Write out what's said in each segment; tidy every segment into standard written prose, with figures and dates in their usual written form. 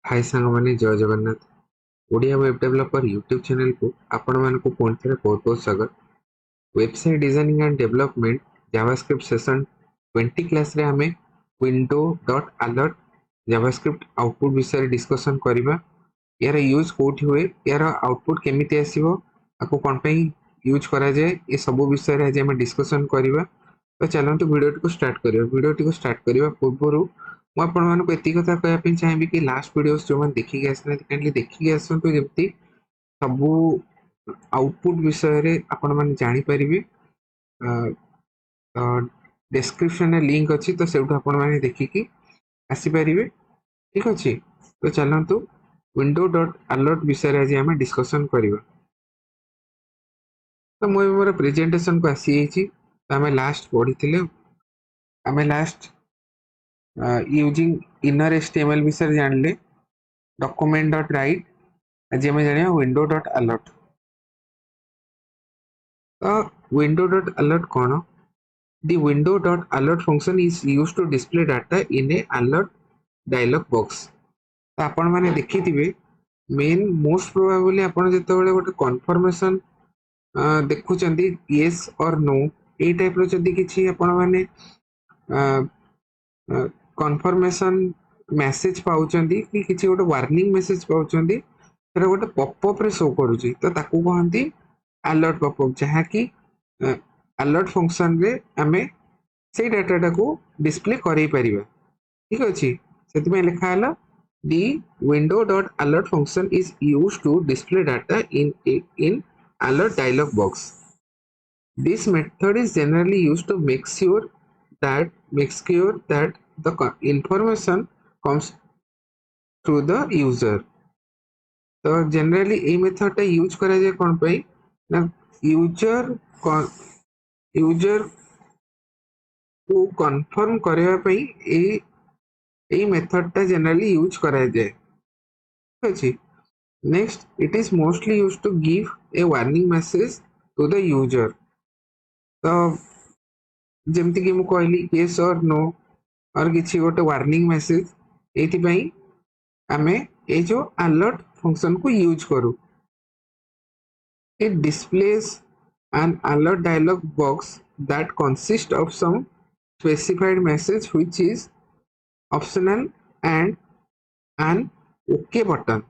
हाय सांग माने जय Jagannath Odia web developer YouTube channel को आपण मानक पुणी थे बहुत बहुत स्वागत। Website designing and development JavaScript session 20 class रे हमें window.alert जावास्क्रिप्ट आउटपुट विषय डिस्कशन करबा। यार यूज कोठी हुए, यार आउटपुट केमिति आसीबो, आको कोन पे यूज करा जाय, ये सब विषय रे आज हम डिस्कशन करबा। तो चलंतु वीडियो को स्टार्ट करियो। वीडियो को स्टार्ट करबा पूर्व मु आपण मानको एति कथा कहया पे चाहिबी कि लास्ट वीडियोस जो मन देखि के आसना काइंडली देखि के आसंतु जेमति सबु आउटपुट विषय रे आपण माने जानि परिबे। डिस्क्रिप्शन में लिंक अच्छी तो सेउठ आपण माने देखि कि आसी परिबे। ठीक अछि, तो चलंतु window.alert विषय रे आज हम डिस्कशन करबा। तो मु मोर प्रेजेंटेशन को आसी छी, तो हमें लास्ट पढी थिले, हमें लास्ट यूजिंग इनर एचटीएमएल विषय जानले। document.write आज हमें जानिया window.alert। तो window.alert कौन? The window.alert function is used to display data in a alert dialog box। तो आपण माने देखि थिबे मेन मोस्ट प्रोबेबली आपण जते बेले गोटे कन्फर्मेशन देखु चंदी yes और no ए टाइप रो जदी किछि आपण माने कन्फर्मेशन मैसेज पाउचंदी कि किछि गोटे वार्निंग मैसेज पाउचंदी, तेरा गोटे पॉपअप रे शो करूची, तो ताकू कहंती अलर्ट पॉपअप, जहा कि अलर्ट फंक्शन रे हमें से डाटा को डिस्प्ले करै परिबा। ठीक अछि, सेति में लिखा हला the window.alert function is used to display data in alert dialog box। This method is generally used to make sure that the information comes to the user। तो जनरली ए मेथड टा यूज करा जाय कोन पे ना यूजर को confirm करबा पे ए मेथड टा जनरली यूज करा जाय। ठीक अछि, next it is mostly used to give a warning message to the user. तो जेमति कि मु कहली yes और no और किछि गोटे वार्निंग मैसेज, एथि पई हमें ए जो अलर्ट फंक्शन को यूज करू। It displays an alert dialog box that consists of some specified message which is optional and an OK button।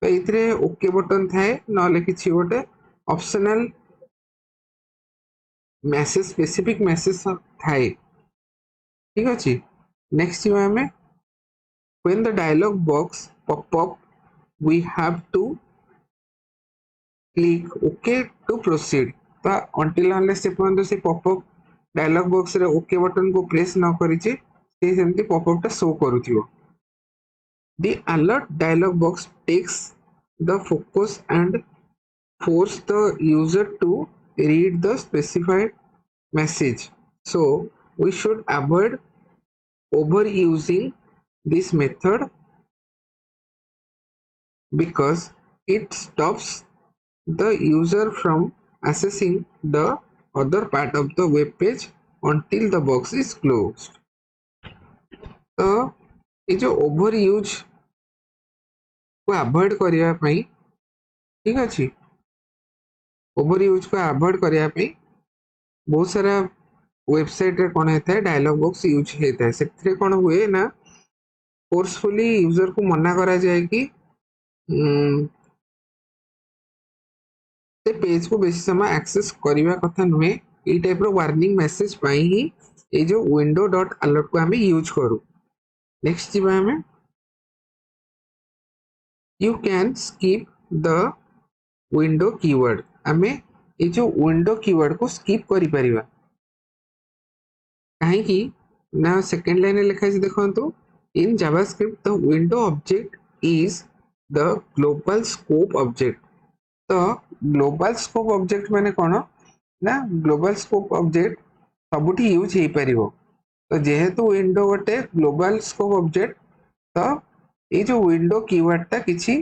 तो इतरे OK बटन थाए नले किछि गोटे ऑप्शनल मैसेज, स्पेसिफिक मैसेज थाए। ठीक अछि, नेक्स्ट जो हमें when the dialog box pop up we have to click OK to proceed। तो until unless से pop-up dialog box रे OK बटन को प्रेस न करिचे से सेमती pop-up टा show करूथियो। The alert dialog box takes the focus and force the user to read the specified message। So we should avoid overusing this method because it stops the user from accessing the other part of the web page until the box is closed। तो ये जो over use को avoid करिया पई, ठीक अछि, over use को avoid करिया पई बहुत सारा वेबसाइट रे कोन हेता है डायलॉग बॉक्स यूज हेता है। सेथरे कोन हुए ना फोर्सफुली यूजर को मना करा जाए कि ते पेज को बेसी समय एक्सेस करिवा कथा नुहे। ए टाइप रो वार्निंग मैसेज पाई ही ए जो window.alert को हमें यूज करू। नेक्स्ट जीवा हमें you can skip the window keyword। हमें ए जो window keyword को skip करि परिबा काहे कि ना सेकंड लाइन में लिखा है देखंतु in JavaScript the window object is the global scope object। तो ग्लोबल स्कोप ऑब्जेक्ट माने कोन ना ग्लोबल स्कोप ऑब्जेक्ट सबुठी यूज हे परिबो। तो जेहेतु विंडो गोटे ग्लोबल स्कोप ऑब्जेक्ट, तो ये जो विंडो कीवर्ड ता किछि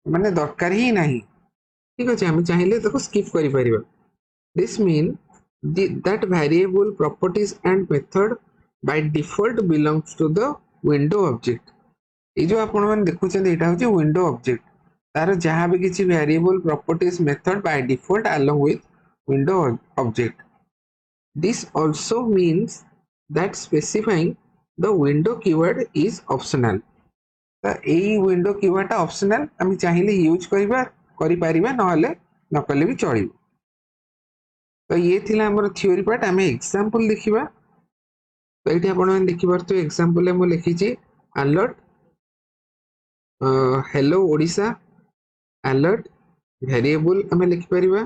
माने दरकार ही नहीं। ठीक अछि, हम चाहिले तो स्किप करि परिबा। This mean that variable properties and method by default belongs to the window object। ये जो आपण मैंने देखुछन एटा होची विंडो ऑब्जेक्ट तार जहाँ भी किसी variable properties method by default along with window object this also means that specifying the window keyword is optional तो यही विंडो कीवर्ड ऑप्शनल आम चाहिए यूज करी परिबा नहले न कले भी चलिबो तो ये थिला हमर थ्योरी पार्ट आम एग्जांपल देखिबा तो ये आपण देखि पारतो एग्जांपल में लिखी alert hello Odisha alert variable आम लिखिपर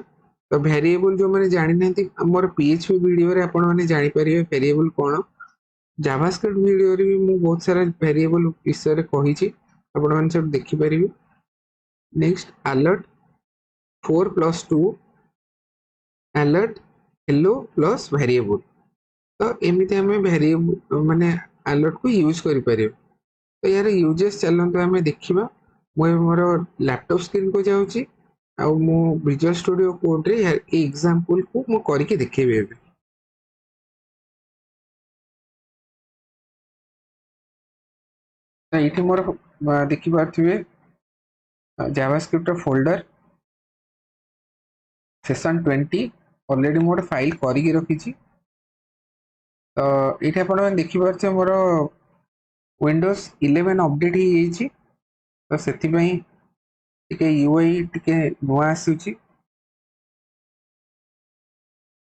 तो वेरिएबल जो मैंने जानी ना मोर पीएचपी वीडियो रे आपण मैंने जानी परिबे वेरिएबल कौन जावास्क्रिप्ट वीडियो रे भी मु बहुत सारा वेरिएबल विषय रे कहि छी आपण मैंने सब देखि परिबे next alert 4+2 alert hello plus variable तो एमती आम वेरिएबल माने अलर्ट को यूज करि परिबे तो यार यूजेस चलते आम देखा मुझे मोर लैपटॉप स्क्रीन को जाऊँगी आउ मो विजुअल स्टूडियो कोड रे एग्जांपल को मु करके देखेबी एबे तो ये मोर देखि पारथिबे जावास्क्रिप्ट फोल्डर सेशन 20 ऑलरेडी मोर फाइल करके रखी तो ये आपण देखि पारछे मोर विंडोज 11 अपडेट ही जाइए तो से यूआई टिके नुआ आसूची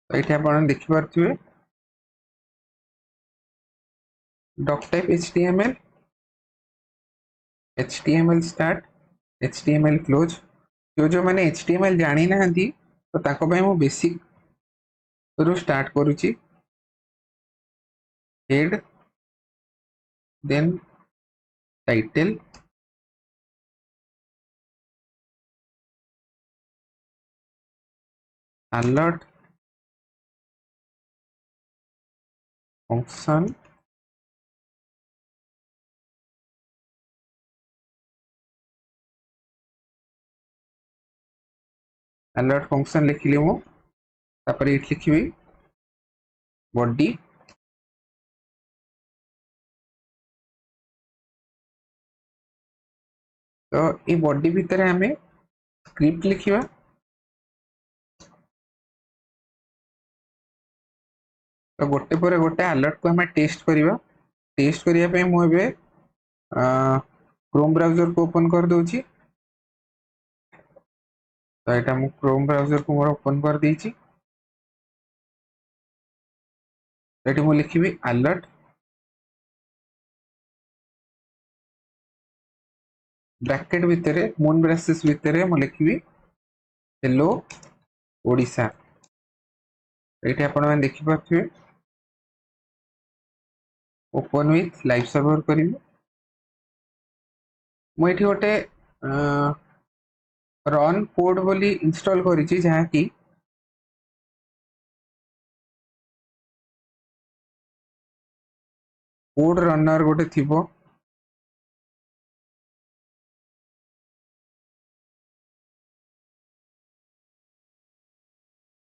तो ये आप देखिपे doctype HTML start HTML close जो मैंने एचटीएमएल जानी ना तो ताको भाई मु बेसिक रू स्टार्ट करुची head then title alert function alert function लिखिली मु तापर ये लिखी बॉडी तो ये बॉडी भितर आम स्क्रिप्ट लिखा तो गोटे पर गोटे अलर्ट को आम टेस्ट करवा टेस्ट करने मुझे क्रोम ब्राउजर को ओपन कर दूची तो यहाँ मुझे क्रोम ब्राउजर को मोर ओपन कर देची ये मुझे लिखी अलर्ट ब्रैकेट भितर मून ब्रेसेस भितर मुझे लिखी हेलो ओडिशा ये आप देखिपे ओपन विथ लाइव सर्वर करी मुझे गोटे रन कोड बोली इंस्टॉल करी जहाँ कि कोड रनर गोटे थिबो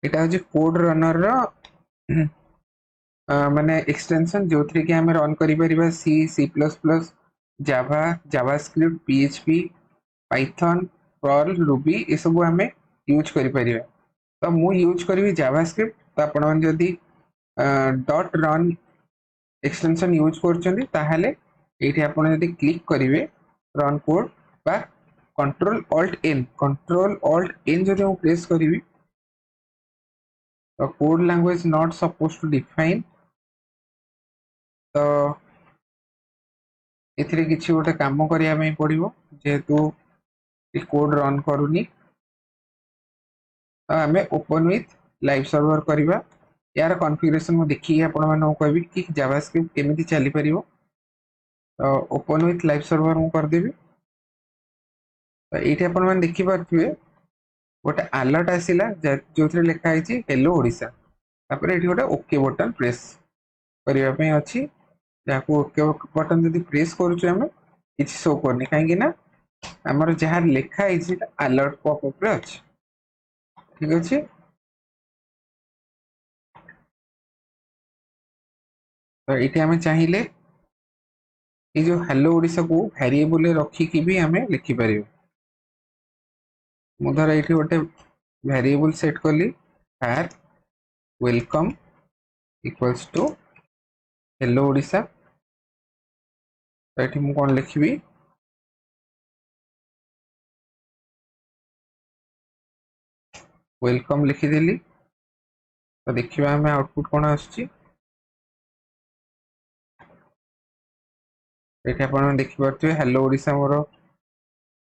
एटा होची कोड रनर रो माने एक्सटेंशन जो थ्री के हमें रन करि परिबा C C plus plus Java JavaScript PHP Python Perl Ruby ये सब हमें यूज करि परिबा तो मु यूज करी जावास्क्रिप्ट तो आपण मन जदी डॉट रन एक्सटेंशन यूज करछन्ती ताहाले एठी आपण जदी क्लिक करिवे रन कोड बा कंट्रोल ऑल्ट एन जदी मु प्रेस करिवी तो code language not suppose to define तो एथिरे किछि गोटे काम करिया में पड़िबो जेहेतु ए कोड रन करूनी तो आम ओपन विथ लाइव सर्वर करवा यार कॉन्फ़िगरेशन में देखिए आपण माने कहबी कि जावास्क्रिप्ट केमिति चली परिबो तो ओपन विथ लाइव सर्वर मु कर देबी तो एठी आपण माने देखि पारथिबे गोटे अलर्ट आसिला जो थरे लिखा है हेलो ओडिशा तापर एठी गोटे ओके बटन प्रेस करबा पई अछि जाको ओके बटन जदी प्रेस करूछु हमें किछि शो करनी काहे ना हमर जहां लिखा है अलर्ट पॉपअप रे अछि ठीक अछि तो ये आम चाहिए ये जो हेलो ओडिशा को वेरिएबल रखिकी भी आम लिखिपर। मुधर ये गोटे वेरिएबल सेट कली var welcome equals to hello Odisha. तो ये मुझे कौन लिखी वेलकम लिखिदेली। तो देखिए आम आउटपुट कौन आसुची। ये आप देखिपे हेलो ओडिशा मोर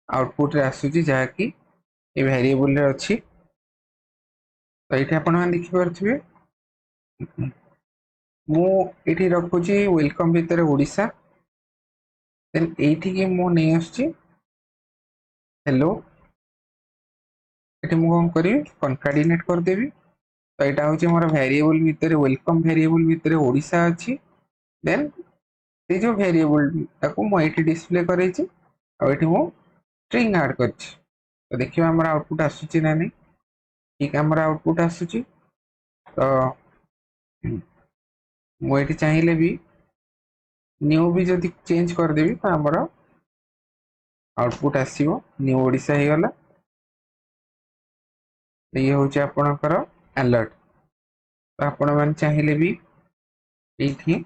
आउटपुट रे आसुची जहाँकि ये वेरिएबल रे अच्छी। तो ये आप देखिपे मुझे रखुची वेलकम भितर ओडिशा देन ये मु नहीं आसुची हेलो। ये मुझे कौन करी कनकाडिनेट करदेवी। तो यहाँ हूँ मोर वेरिएबल भितर वेलकम वेरिएबल भितर ओडिशा अच्छी देन ये जो वेरिएबल ताको मुझे डिस्प्ले कर मु स्ट्रिंग ऐड कर। तो देखिए आम आउटपुट आसूची ना नहीं ठीक आम आउटपुट आसूची। तो मुझे चाहिए भी न्यू भी जदि चेंज करदेवी तो आमर आउटपुट आसो न्यू ओडिशा हो गला। ये हूँ आपणकर अलर्ट। तो आपण मैंने चाहिए भी ये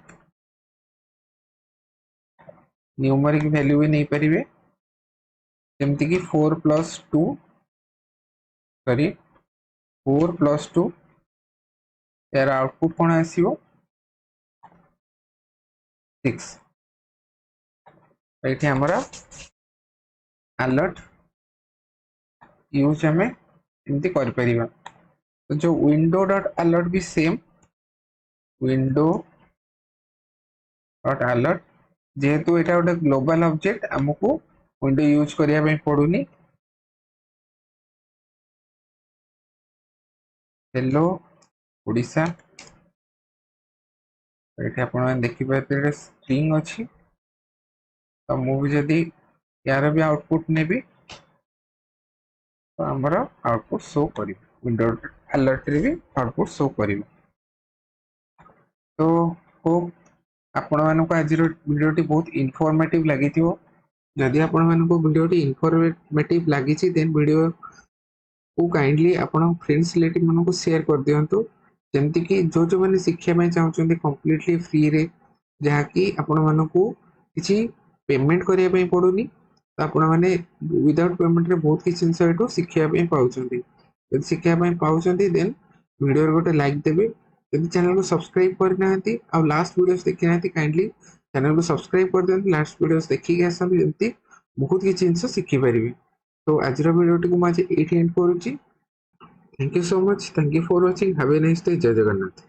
न्यूमेरिक वैल्यू भी नहीं पारे जमती कि 4+2 सॉरी 4+2 यार आउटपुट कौन आसो 6। ये आमर अलर्ट यूज आम एमती कर। तो जो विंडो डॉट अलर्ट भी सेम विंडो डॉट अलर्ट जेहेतु यहाँ गोटे ग्लोबल ऑब्जेक्ट आमको विंडो यूज करने पड़ूनी। हेलो ओडिशा ये आप देखिए स्ट्रिंग अच्छी। तो मुझे जदि यार भी आउटपुट ने भी तो आमर आउटपुट शो कर विंडो अलर्ट रे भी आउटपुट शो कर। तो होप आपण मानक आज वीडियोटी बहुत इनफॉर्मेटिव लगी। जदि आपण मानक वीडियोटी इनफॉर्मेटिव लगी देन वीडियो को काइंडली आपण फ्रेंड्स रिलेटिव मानक शेयर कर दियंतु जमती कि जो मैंने शिक्षा चाहते कंप्लीटली फ्री रे जहाँकि आपण मानक किसी पेमेंट करने पड़ूनी। तो आपण मैंने विदाउट पेमेंट रे बहुत किसी जिन शिखापी पाँच शिखापी पाँच देन वीडियो गोटे लाइक देवे। यदि चैनल को सब्सक्राइब करना आ लास्ट वीडियोस देखी ना काइंडली चैनल को सब्सक्राइब कर दिखाते लास्ट वीडियोस देखिए आसती जमी बहुत किसी जिन शिखिपारे। तो आज वीडियो को मुझे ये एंड करुच्ची। Thank you so much. Thank you for watching. Have a nice day. जय जगन्नाथ।